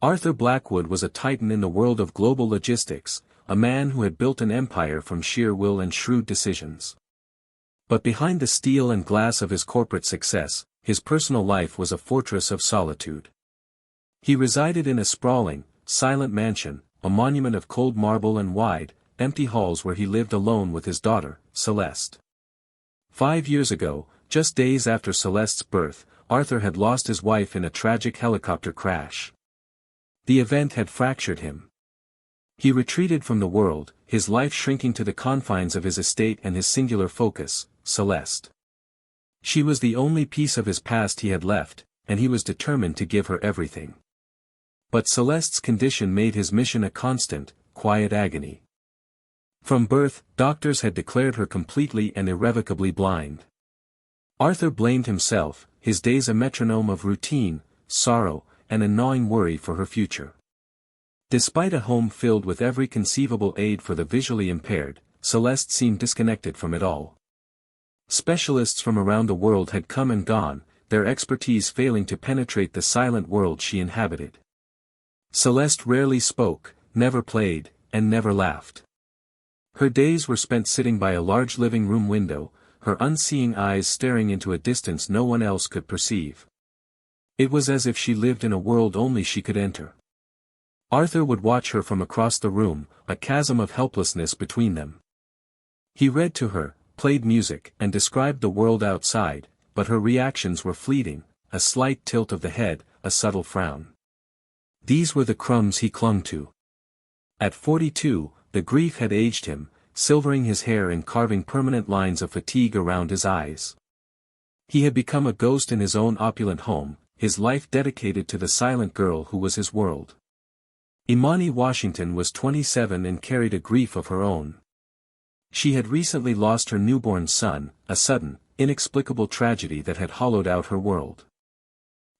Arthur Blackwood was a titan in the world of global logistics, a man who had built an empire from sheer will and shrewd decisions. But behind the steel and glass of his corporate success, his personal life was a fortress of solitude. He resided in a sprawling, silent mansion, a monument of cold marble and wide, empty halls where he lived alone with his daughter, Celeste. 5 years ago, just days after Celeste's birth, Arthur had lost his wife in a tragic helicopter crash. The event had fractured him. He retreated from the world, his life shrinking to the confines of his estate and his singular focus, Celeste. She was the only piece of his past he had left, and he was determined to give her everything. But Celeste's condition made his mission a constant, quiet agony. From birth, doctors had declared her completely and irrevocably blind. Arthur blamed himself, his days a metronome of routine, sorrow, and a gnawing worry for her future. Despite a home filled with every conceivable aid for the visually impaired, Celeste seemed disconnected from it all. Specialists from around the world had come and gone, their expertise failing to penetrate the silent world she inhabited. Celeste rarely spoke, never played, and never laughed. Her days were spent sitting by a large living room window, her unseeing eyes staring into a distance no one else could perceive. It was as if she lived in a world only she could enter. Arthur would watch her from across the room, a chasm of helplessness between them. He read to her, played music, and described the world outside, but her reactions were fleeting, a slight tilt of the head, a subtle frown. These were the crumbs he clung to. At 42, the grief had aged him, silvering his hair and carving permanent lines of fatigue around his eyes. He had become a ghost in his own opulent home, his life dedicated to the silent girl who was his world. Imani Washington was 27 and carried a grief of her own. She had recently lost her newborn son, a sudden, inexplicable tragedy that had hollowed out her world.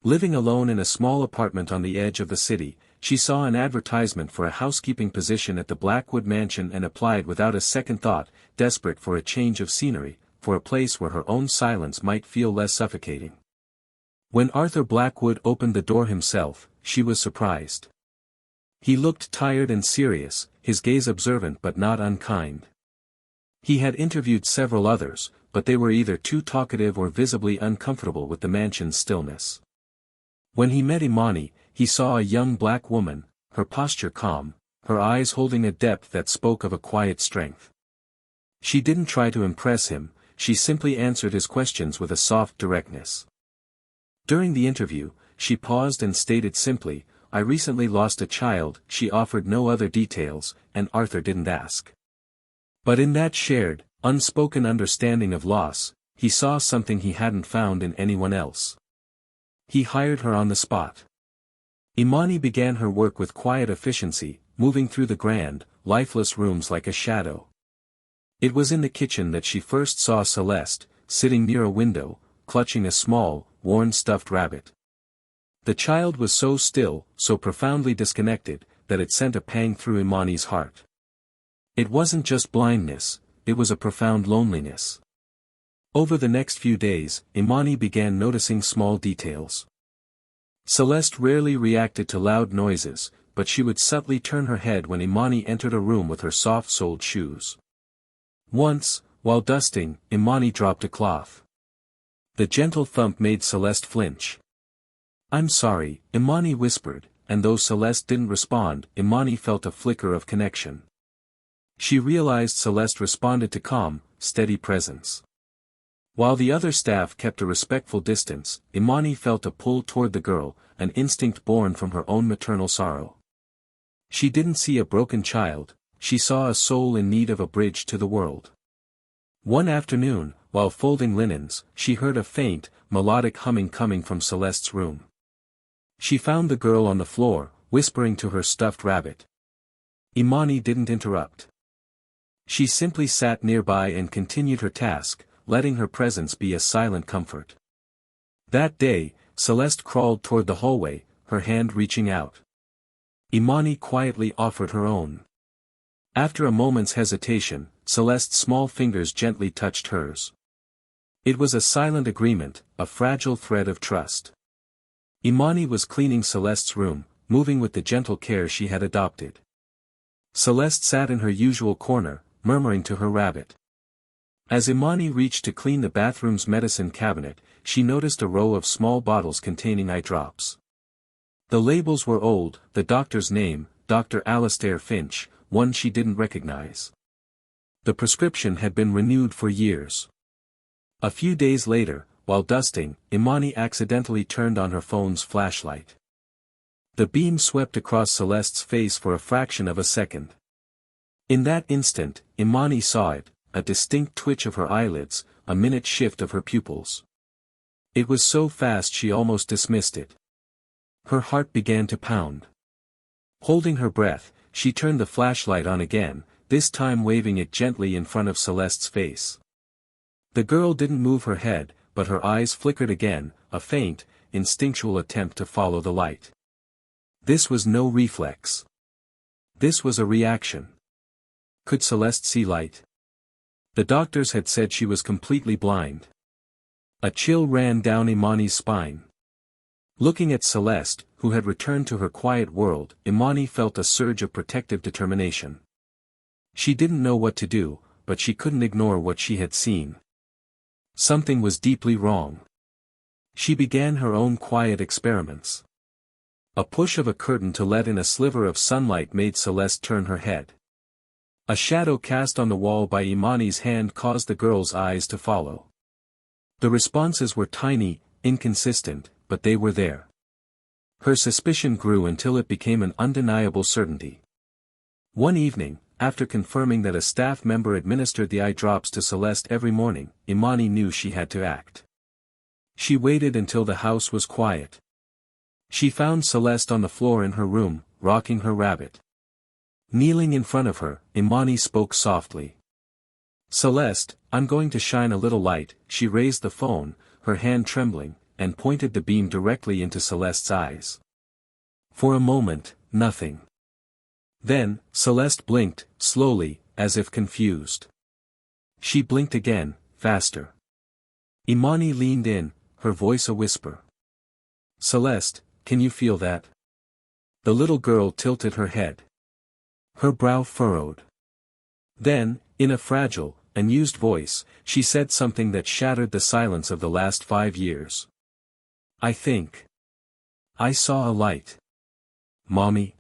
Living alone in a small apartment on the edge of the city, she saw an advertisement for a housekeeping position at the Blackwood mansion and applied without a second thought, desperate for a change of scenery, for a place where her own silence might feel less suffocating. When Arthur Blackwood opened the door himself, she was surprised. He looked tired and serious, his gaze observant but not unkind. He had interviewed several others, but they were either too talkative or visibly uncomfortable with the mansion's stillness. When he met Imani, he saw a young black woman, her posture calm, her eyes holding a depth that spoke of a quiet strength. She didn't try to impress him, she simply answered his questions with a soft directness. During the interview, she paused and stated simply, "I recently lost a child." She offered no other details, and Arthur didn't ask. But in that shared, unspoken understanding of loss, he saw something he hadn't found in anyone else. He hired her on the spot. Imani began her work with quiet efficiency, moving through the grand, lifeless rooms like a shadow. It was in the kitchen that she first saw Celeste, sitting near a window, clutching a small, worn stuffed rabbit. The child was so still, so profoundly disconnected, that it sent a pang through Imani's heart. It wasn't just blindness, it was a profound loneliness. Over the next few days, Imani began noticing small details. Celeste rarely reacted to loud noises, but she would subtly turn her head when Imani entered a room with her soft-soled shoes. Once, while dusting, Imani dropped a cloth. The gentle thump made Celeste flinch. "I'm sorry," Imani whispered, and though Celeste didn't respond, Imani felt a flicker of connection. She realized Celeste responded to calm, steady presence. While the other staff kept a respectful distance, Imani felt a pull toward the girl, an instinct born from her own maternal sorrow. She didn't see a broken child, she saw a soul in need of a bridge to the world. One afternoon, while folding linens, she heard a faint, melodic humming coming from Celeste's room. She found the girl on the floor, whispering to her stuffed rabbit. Imani didn't interrupt. She simply sat nearby and continued her task, letting her presence be a silent comfort. That day, Celeste crawled toward the hallway, her hand reaching out. Imani quietly offered her own. After a moment's hesitation, Celeste's small fingers gently touched hers. It was a silent agreement, a fragile thread of trust. Imani was cleaning Celeste's room, moving with the gentle care she had adopted. Celeste sat in her usual corner, murmuring to her rabbit. As Imani reached to clean the bathroom's medicine cabinet, she noticed a row of small bottles containing eye drops. The labels were old, the doctor's name, Dr. Alastair Finch, one she didn't recognize. The prescription had been renewed for years. A few days later, while dusting, Imani accidentally turned on her phone's flashlight. The beam swept across Celeste's face for a fraction of a second. In that instant, Imani saw it, a distinct twitch of her eyelids, a minute shift of her pupils. It was so fast she almost dismissed it. Her heart began to pound. Holding her breath, she turned the flashlight on again, this time waving it gently in front of Celeste's face. The girl didn't move her head, but her eyes flickered again, a faint, instinctual attempt to follow the light. This was no reflex. This was a reaction. Could Celeste see light? The doctors had said she was completely blind. A chill ran down Imani's spine. Looking at Celeste, who had returned to her quiet world, Imani felt a surge of protective determination. She didn't know what to do, but she couldn't ignore what she had seen. Something was deeply wrong. She began her own quiet experiments. A push of a curtain to let in a sliver of sunlight made Celeste turn her head. A shadow cast on the wall by Imani's hand caused the girl's eyes to follow. The responses were tiny, inconsistent, but they were there. Her suspicion grew until it became an undeniable certainty. One evening, after confirming that a staff member administered the eye drops to Celeste every morning, Imani knew she had to act. She waited until the house was quiet. She found Celeste on the floor in her room, rocking her rabbit. Kneeling in front of her, Imani spoke softly. "Celeste, I'm going to shine a little light." She raised the phone, her hand trembling, and pointed the beam directly into Celeste's eyes. For a moment, nothing. Then, Celeste blinked, slowly, as if confused. She blinked again, faster. Imani leaned in, her voice a whisper. "Celeste, can you feel that?" The little girl tilted her head. Her brow furrowed. Then, in a fragile, unused voice, she said something that shattered the silence of the last 5 years. "I think I saw a light. Mommy."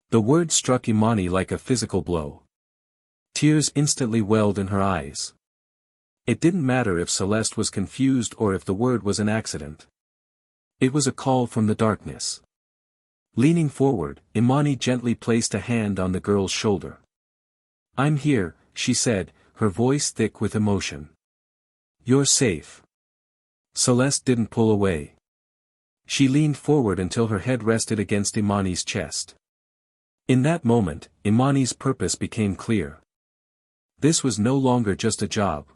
The word struck Imani like a physical blow. Tears instantly welled in her eyes. It didn't matter if Celeste was confused or if the word was an accident. It was a call from the darkness. Leaning forward, Imani gently placed a hand on the girl's shoulder. "I'm here," she said, her voice thick with emotion. "You're safe." Celeste didn't pull away. She leaned forward until her head rested against Imani's chest. In that moment, Imani's purpose became clear. This was no longer just a job.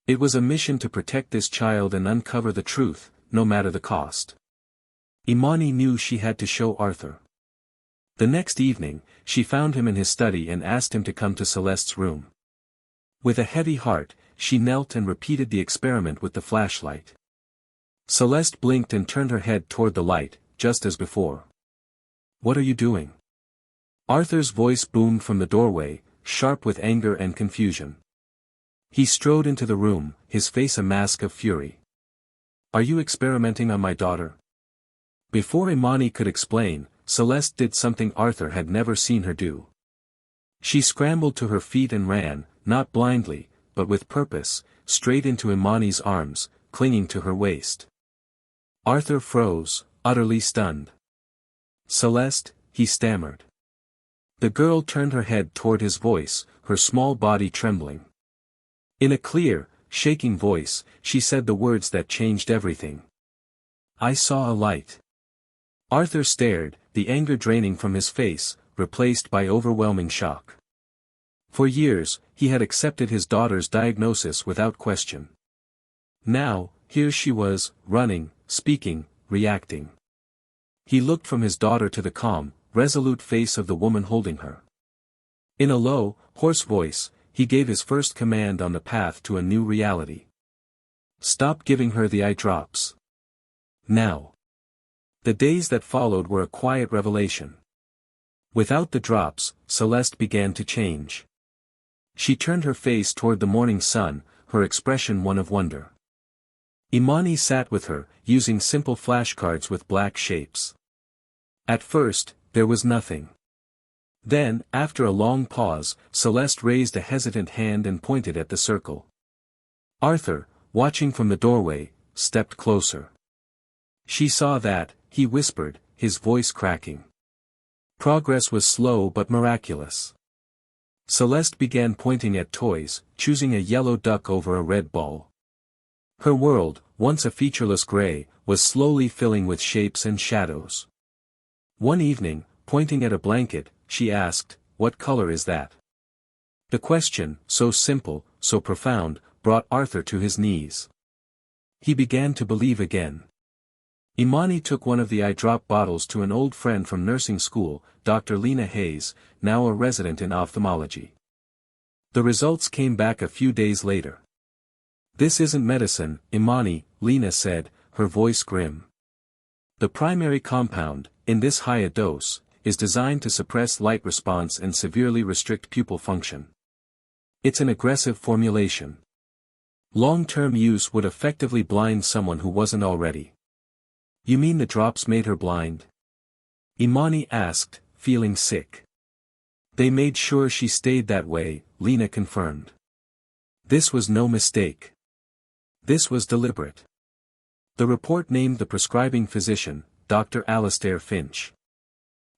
It was a mission to protect this child and uncover the truth, no matter the cost. Imani knew she had to show Arthur. The next evening, she found him in his study and asked him to come to Celeste's room. With a heavy heart, she knelt and repeated the experiment with the flashlight. Celeste blinked and turned her head toward the light, just as before. "What are you doing?" Arthur's voice boomed from the doorway, sharp with anger and confusion. He strode into the room, his face a mask of fury. "Are you experimenting on my daughter?" Before Imani could explain, Celeste did something Arthur had never seen her do. She scrambled to her feet and ran, not blindly, but with purpose, straight into Imani's arms, clinging to her waist. Arthur froze, utterly stunned. "Celeste," he stammered. The girl turned her head toward his voice, her small body trembling. In a clear, shaking voice, she said the words that changed everything. "I saw a light." Arthur stared, the anger draining from his face, replaced by overwhelming shock. For years, he had accepted his daughter's diagnosis without question. Now, here she was, running, speaking, reacting. He looked from his daughter to the calm, resolute face of the woman holding her. In a low, hoarse voice, he gave his first command on the path to a new reality. "Stop giving her the eye drops. Now." The days that followed were a quiet revelation. Without the drops, Celeste began to change. She turned her face toward the morning sun, her expression one of wonder. Imani sat with her, using simple flashcards with black shapes. At first, there was nothing. Then, after a long pause, Celeste raised a hesitant hand and pointed at the circle. Arthur, watching from the doorway, stepped closer. She saw that, he whispered, his voice cracking. Progress was slow but miraculous. Celeste began pointing at toys, choosing a yellow duck over a red ball. Her world, once a featureless gray, was slowly filling with shapes and shadows. One evening, pointing at a blanket, she asked, "What color is that?" The question, so simple, so profound, brought Arthur to his knees. He began to believe again. Imani took one of the eye drop bottles to an old friend from nursing school, Dr. Lena Hayes, now a resident in ophthalmology. The results came back a few days later. "This isn't medicine, Imani," Lena said, her voice grim. "The primary compound, in this high a dose, is designed to suppress light response and severely restrict pupil function. It's an aggressive formulation. Long-term use would effectively blind someone who wasn't already." "You mean the drops made her blind?" Imani asked, feeling sick. "They made sure she stayed that way," Lena confirmed. "This was no mistake. This was deliberate." The report named the prescribing physician, Dr. Alastair Finch.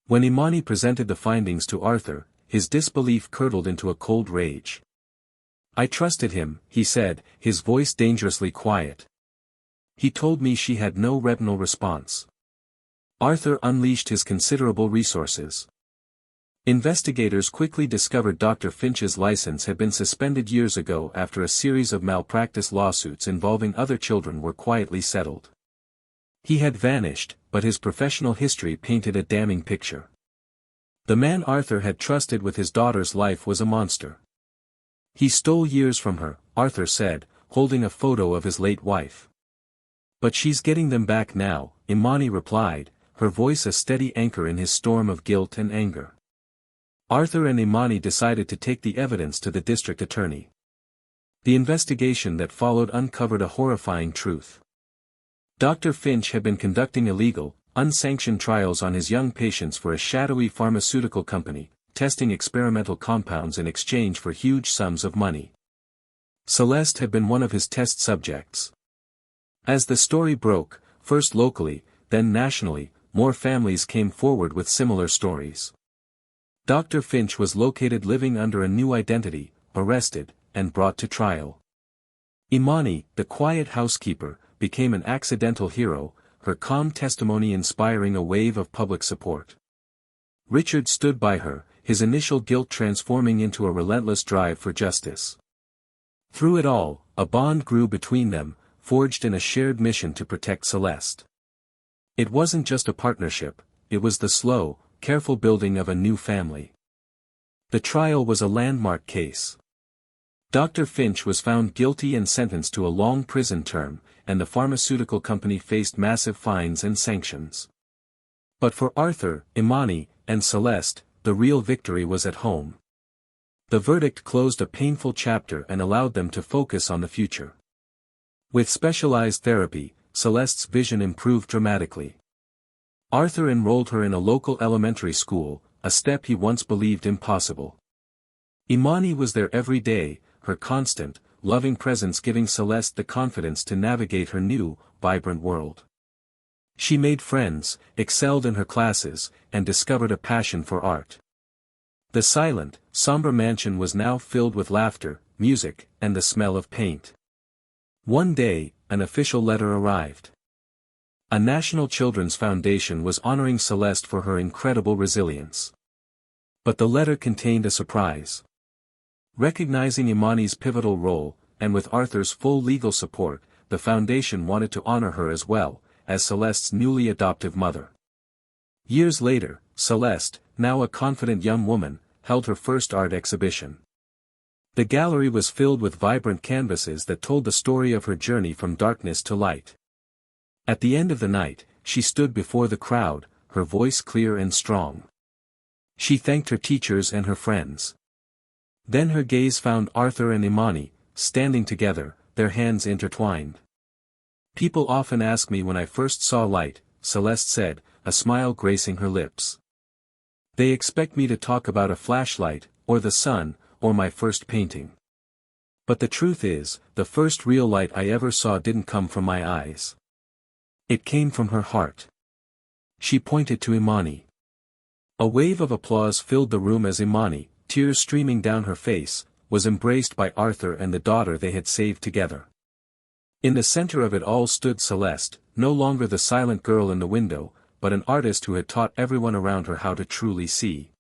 When Imani presented the findings to Arthur, his disbelief curdled into a cold rage. "I trusted him," he said, his voice dangerously quiet. "He told me she had no retinal response." Arthur unleashed his considerable resources. Investigators quickly discovered Dr. Finch's license had been suspended years ago after a series of malpractice lawsuits involving other children were quietly settled. He had vanished, but his professional history painted a damning picture. The man Arthur had trusted with his daughter's life was a monster. "He stole years from her," Arthur said, holding a photo of his late wife. "But she's getting them back now," Imani replied, her voice a steady anchor in his storm of guilt and anger. Arthur and Imani decided to take the evidence to the district attorney. The investigation that followed uncovered a horrifying truth. Dr. Finch had been conducting illegal, unsanctioned trials on his young patients for a shadowy pharmaceutical company, testing experimental compounds in exchange for huge sums of money. Celeste had been one of his test subjects. As the story broke, first locally, then nationally, more families came forward with similar stories. Dr. Finch was located living under a new identity, arrested, and brought to trial. Imani, the quiet housekeeper, became an accidental hero, her calm testimony inspiring a wave of public support. Richard stood by her, his initial guilt transforming into a relentless drive for justice. Through it all, a bond grew between them, forged in a shared mission to protect Celeste. It wasn't just a partnership, it was the slow, careful building of a new family. The trial was a landmark case. Dr. Finch was found guilty and sentenced to a long prison term, and the pharmaceutical company faced massive fines and sanctions. But for Arthur, Imani, and Celeste, the real victory was at home. The verdict closed a painful chapter and allowed them to focus on the future. With specialized therapy, Celeste's vision improved dramatically. Arthur enrolled her in a local elementary school, a step he once believed impossible. Imani was there every day, her constant, loving presence giving Celeste the confidence to navigate her new, vibrant world. She made friends, excelled in her classes, and discovered a passion for art. The silent, somber mansion was now filled with laughter, music, and the smell of paint. One day, an official letter arrived. A National Children's Foundation was honoring Celeste for her incredible resilience. But the letter contained a surprise. Recognizing Imani's pivotal role, and with Arthur's full legal support, the foundation wanted to honor her as well, as Celeste's newly adoptive mother. Years later, Celeste, now a confident young woman, held her first art exhibition. The gallery was filled with vibrant canvases that told the story of her journey from darkness to light. At the end of the night, she stood before the crowd, her voice clear and strong. She thanked her teachers and her friends. Then her gaze found Arthur and Imani, standing together, their hands intertwined. "People often ask me when I first saw light," Celeste said, a smile gracing her lips. "They expect me to talk about a flashlight, or the sun, or my first painting. But the truth is, the first real light I ever saw didn't come from my eyes. It came from her heart." She pointed to Imani. A wave of applause filled the room as Imani, tears streaming down her face, was embraced by Arthur and the daughter they had saved together. In the center of it all stood Celeste, no longer the silent girl in the window, but an artist who had taught everyone around her how to truly see.